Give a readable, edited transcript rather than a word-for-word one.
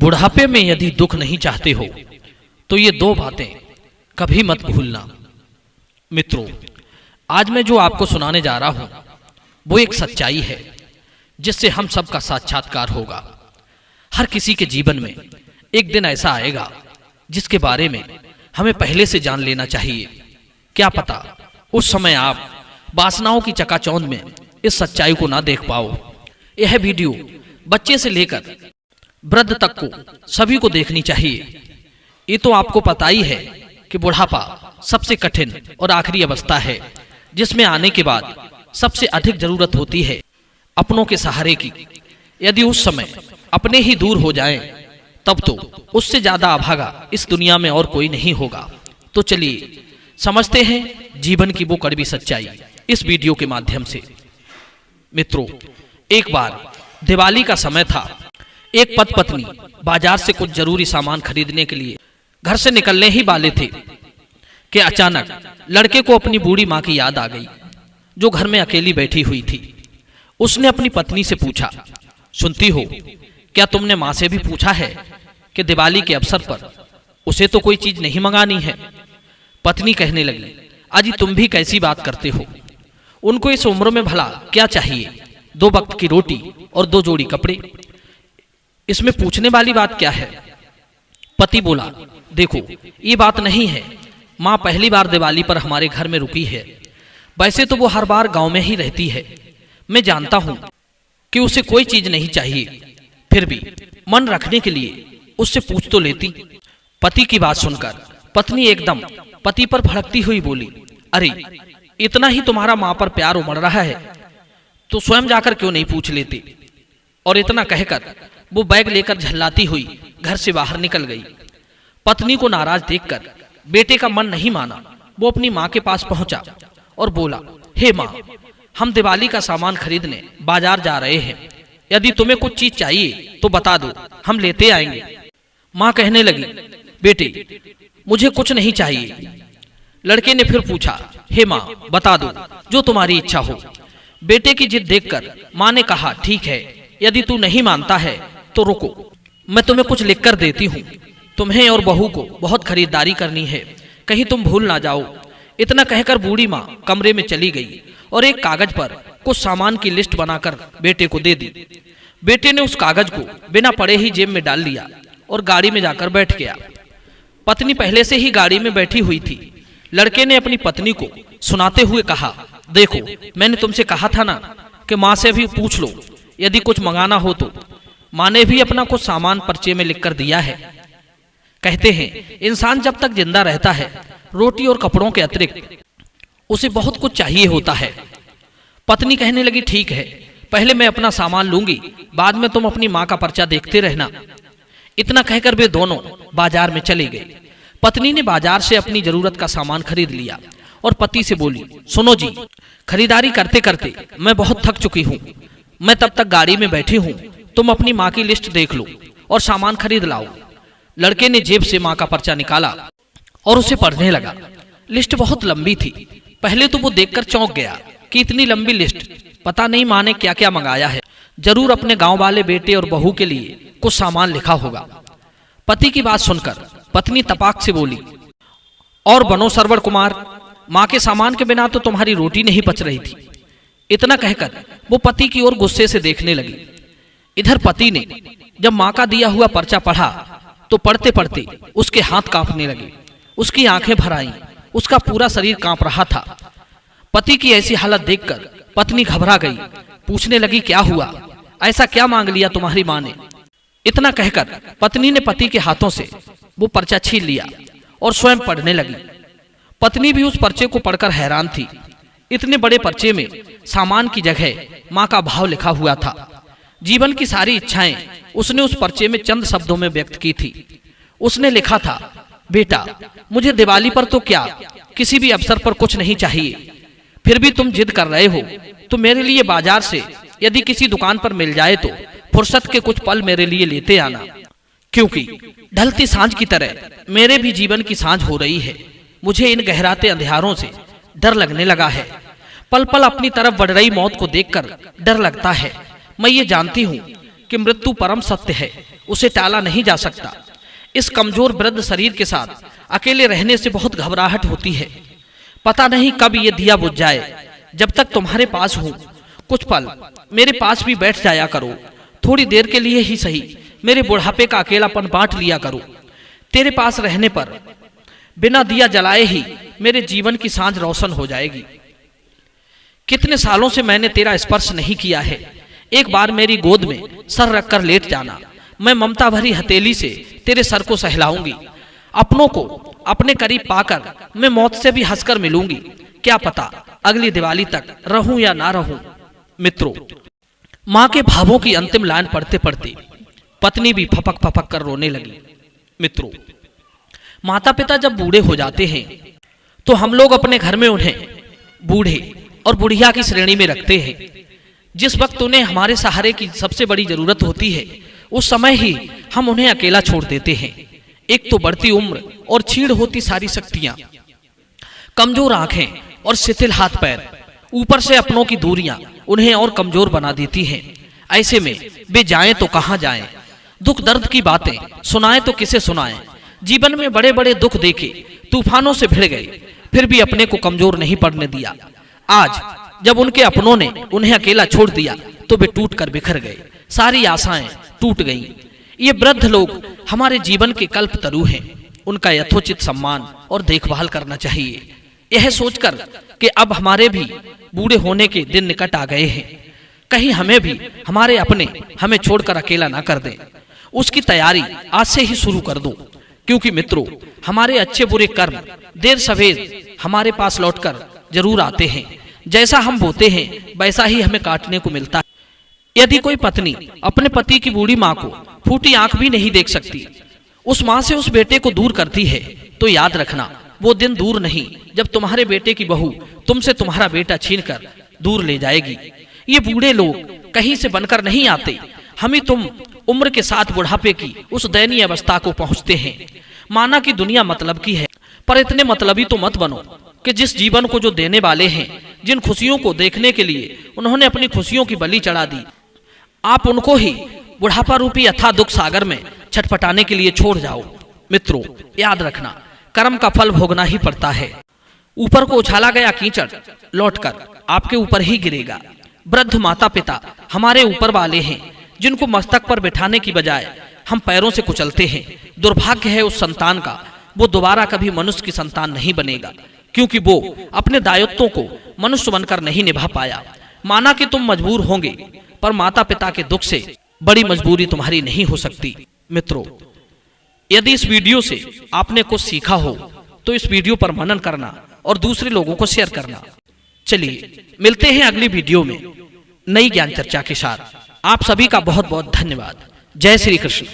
बुढ़ापे में यदि दुख नहीं चाहते हो तो ये दो बातें कभी मत भूलना। मित्रों, आज मैं जो आपको सुनाने जा रहा हूं वो एक सच्चाई है जिससे हम सबका साक्षात्कार होगा। हर किसी के जीवन में एक दिन ऐसा आएगा जिसके बारे में हमें पहले से जान लेना चाहिए। क्या पता उस समय आप वासनाओं की चकाचौंध में इस सच्चाई को ना देख पाओ। यह वीडियो बच्चे से लेकर वृद्ध तक को सभी को देखनी चाहिए। ये तो आपको पता ही है कि बुढ़ापा सबसे कठिन और आखिरी अवस्था है जिसमें आने के बाद सबसे अधिक जरूरत होती है अपनों के सहारे की। यदि उस समय अपने ही दूर हो जाएं, तब तो उससे ज्यादा अभागा इस दुनिया में और कोई नहीं होगा। तो चलिए समझते हैं जीवन की वो कड़वी सच्चाई इस वीडियो के माध्यम से। मित्रों, एक बार दिवाली का समय था। एक पति पत्नी बाजार से कुछ जरूरी सामान खरीदने के लिए घर से निकलने ही वाले थे कि अचानक लड़के को अपनी बूढ़ी मां की याद आ गई जो घर में अकेली बैठी हुई थी। उसने अपनी पत्नी से पूछा, सुनती हो, क्या तुमने मां से भी पूछा है कि दिवाली के अवसर पर उसे तो कोई चीज नहीं मंगानी है? पत्नी कहने लगी, अजी तुम भी कैसी बात करते हो? उनको इस उम्र में भला क्या चाहिए? 2 वक्त की रोटी और 2 जोड़ी कपड़े, इसमें पूछने वाली बात क्या है? पति बोला, देखो ये बात नहीं है, माँ पहली बार दिवाली पर हमारे घर में रुकी है। वैसे तो वो हर बार गांव में ही रहती है। मैं जानता हूं कि उसे कोई चीज नहीं चाहिए, फिर भी मन रखने के लिए उससे पूछ तो लेती। पति की बात सुनकर पत्नी एकदम पति पर भड़कती हुई बोली, अरे इतना ही तुम्हारा माँ पर प्यार उमड़ रहा है तो स्वयं जाकर क्यों नहीं पूछ लेते? और इतना कहकर वो बैग लेकर झल्लाती हुई घर से बाहर निकल गई। पत्नी को नाराज देखकर बेटे का मन नहीं माना। वो अपनी माँ के पास पहुंचा और बोला, हे माँ, हम दिवाली का सामान खरीदने बाजार जा रहे हैं। यदि तुम्हें कुछ चीज चाहिए तो बता दो, हम लेते आएंगे। माँ कहने लगी, बेटे मुझे कुछ नहीं चाहिए। लड़के ने फिर पूछा, हे माँ बता दो जो तुम्हारी इच्छा हो। बेटे की जिद देखकर माँ ने कहा, ठीक है, यदि तू नहीं मानता है तो रुको, मैं तुम्हें कुछ लिख कर देती हूँ। तुम्हें और बहू को बहुत खरीदारी करनी है, कहीं तुम भूल ना जाओ। इतना कहकर बूढ़ी माँ कमरे में चली गई और एक कागज पर कुछ सामान की लिस्ट बनाकर बेटे को दे दी। बेटे ने उस कागज को बिना पढ़े ही जेब में डाल लिया और गाड़ी में जाकर बैठ गया। पत्नी पहले से ही गाड़ी में बैठी हुई थी। लड़के ने अपनी पत्नी को सुनाते हुए कहा, देखो मैंने तुमसे कहा था ना कि माँ से भी पूछ लो यदि कुछ मंगाना हो तो। माँ ने भी अपना कुछ सामान पर्चे में लिख कर दिया है। कहते हैं इंसान जब तक जिंदा रहता है रोटी और कपड़ों के अतिरिक्त उसे बहुत कुछ चाहिए होता है। पत्नी कहने लगी, ठीक है, पहले मैं अपना सामान लूंगी, बाद में तुम अपनी माँ का पर्चा देखते रहना। इतना कहकर वे दोनों बाजार में चले गए। पत्नी ने बाजार से अपनी जरूरत का सामान खरीद लिया और पति से बोली, सुनो जी, खरीदारी करते करते मैं बहुत थक चुकी हूँ। मैं तब तक गाड़ी में बैठी हूँ, तुम अपनी माँ की लिस्ट देख लो और सामान खरीद लाओ। लड़के ने जेब से माँ का पर्चा निकाला और उसे पढ़ने लगा। लिस्ट बहुत लंबी थी। पहले तो वो देखकर चौंक गया कि इतनी लंबी लिस्ट, पता नहीं माँ ने क्या क्या मंगाया है। जरूर अपने गांव वाले बेटे और बहू के लिए कुछ सामान लिखा होगा। पति की बात सुनकर पत्नी तपाक से बोली, और बनो सरवण कुमार, माँ के सामान के बिना तो तुम्हारी रोटी नहीं पच रही थी। इतना कहकर वो पति की ओर गुस्से से देखने लगी। इधर पति ने जब माँ का दिया हुआ पर्चा पढ़ा तो पढ़ते पढ़ते उसके हाथ कांपने लगे, उसकी आंखें भर आईं, उसका पूरा शरीर कांप रहा था। पति की ऐसी हालत देखकर पत्नी घबरा गई, पूछने लगी, क्या हुआ? ऐसा क्या मांग लिया तुम्हारी माँ ने? इतना कहकर पत्नी ने पति के हाथों से वो पर्चा छीन लिया और स्वयं पढ़ने लगी। पत्नी भी उस पर्चे को पढ़कर हैरान थी। इतने बड़े पर्चे में सामान की जगह माँ का भाव लिखा हुआ था। जीवन की सारी इच्छाएं उसने उस पर्चे में चंद शब्दों में व्यक्त की थी। उसने लिखा था, बेटा मुझे दिवाली पर तो क्या, किसी भी अवसर पर कुछ नहीं चाहिए, फिर भी तुम जिद कर रहे हो तो मेरे लिए बाजार से यदि किसी दुकान पर मिल जाए तो फुर्सत के कुछ पल मेरे लिए लेते आना, क्योंकि ढलती सांझ की तरह मेरे भी जीवन की सांझ हो रही है। मुझे इन गहराते अंधियारों से डर लगने लगा है। पल पल अपनी तरफ बढ़ रही मौत को देखकर डर लगता है। मैं ये जानती हूँ कि मृत्यु परम सत्य है उसे टाला नहीं जा सकता। इस कमजोर वृद्ध शरीर के साथ अकेले रहने से बहुत घबराहट होती है। पता नहीं कब ये दिया बुझ जाए। जब तक तुम्हारे पास हूँ कुछ पल मेरे पास भी बैठ जाया करो। थोड़ी देर के लिए ही सही मेरे बुढ़ापे का अकेलापन बांट लिया करो। तेरे पास रहने पर बिना दिया जलाए ही मेरे जीवन की सांझ रोशन हो जाएगी। कितने सालों से मैंने तेरा स्पर्श नहीं किया है। एक बार मेरी गोद में सर रखकर लेट जाना। मैं ममता भरी हथेली से तेरे सर को सहलाऊंगी। अपनों को अपने करीब पाकर मैं मौत से भी हंसकर मिलूंगी। क्या पता अगली दिवाली तक रहूं या ना रहूं। मित्रों, मां के भावों की अंतिम लाइन पढ़ते पढ़ते पत्नी भी फपक फपक कर रोने लगी। मित्रों, माता पिता जब बूढ़े हो जाते हैं तो हम लोग अपने घर में उन्हें बूढ़े और बुढ़िया की श्रेणी में रखते हैं। जिस वक्त उन्हें हमारे सहारे की सबसे बड़ी जरूरत होती है उस समय ही हम उन्हें अकेला छोड़ देते हैं। एक तो बढ़ती उम्र और छीड़ होती सारी शक्तियां, कमजोर आंखें और शिथिल हाथ पैर, ऊपर से अपनों की दूरियां उन्हें और कमजोर बना देती हैं। ऐसे में वे जाएं तो कहां जाएं। दुख दर्द की बातें सुनाएं तो किसे सुनाएं। जीवन में बड़े बड़े दुख देखे, तूफानों से भिड़ गए, फिर भी अपने को कमजोर नहीं पड़ने दिया। आज जब उनके अपनों ने उन्हें अकेला छोड़ दिया तो वे टूट कर बिखर गए। सारी आशाएं टूट गईं। ये वृद्ध लोग हमारे जीवन के कल्प तरु हैं। उनका यथोचित सम्मान और देखभाल करना चाहिए। यह सोचकर कि अब हमारे भी बूढ़े होने के दिन निकट आ गए हैं, कहीं हमें भी हमारे अपने हमें छोड़कर अकेला ना कर दें, उसकी तैयारी आज से ही शुरू कर दो। क्योंकि मित्रों, हमारे अच्छे बुरे कर्म देर सवेर हमारे पास लौटकर जरूर आते हैं। जैसा हम बोते हैं वैसा ही हमें काटने को मिलता है। यदि कोई पत्नी अपने पति की बूढ़ी माँ को फूटी आंख भी नहीं देख सकती, उस माँ से उस बेटे को दूर करती है, तो याद रखना वो दिन दूर नहीं जब तुम्हारे बेटे की बहू तुमसे तुम्हारा बेटा छीनकर दूर ले जाएगी। ये बूढ़े लोग कहीं से बनकर नहीं आते, हम ही तुम उम्र के साथ बुढ़ापे की उस दयनीय अवस्था को पहुंचते हैं। माना कि दुनिया मतलब की है, पर इतने मतलबी तो मत बनो कि जिस जीवन को जो देने वाले हैं, जिन खुशियों को देखने के लिए उन्होंने अपनी खुशियों की बलि चढ़ा दी, आप उनको ही बुढ़ापा रूपी अथाह दुख सागर में छटपटाने के लिए छोड़ जाओ। मित्रों, याद रखना कर्म का फल भोगना ही पड़ता है। ऊपर को उछाला गया कीचड़ लौटकर आपके ऊपर ही गिरेगा। वृद्ध माता पिता हमारे ऊपर वाले हैं, जिनको मस्तक पर बिठाने की बजाय हम पैरों से कुचलते हैं। दुर्भाग्य है उस संतान का, वो दोबारा कभी मनुष्य की संतान नहीं बनेगा, क्योंकि वो अपने दायित्वों को मनुष्य बनकर नहीं निभा पाया। माना कि तुम मजबूर होंगे, पर माता पिता के दुख से बड़ी मजबूरी तुम्हारी नहीं हो सकती। मित्रों, यदि इस वीडियो से आपने कुछ सीखा हो तो इस वीडियो पर मनन करना और दूसरे लोगों को शेयर करना। चलिए मिलते हैं अगली वीडियो में नई ज्ञान चर्चा के साथ। आप सभी का बहुत बहुत धन्यवाद। जय श्री कृष्ण।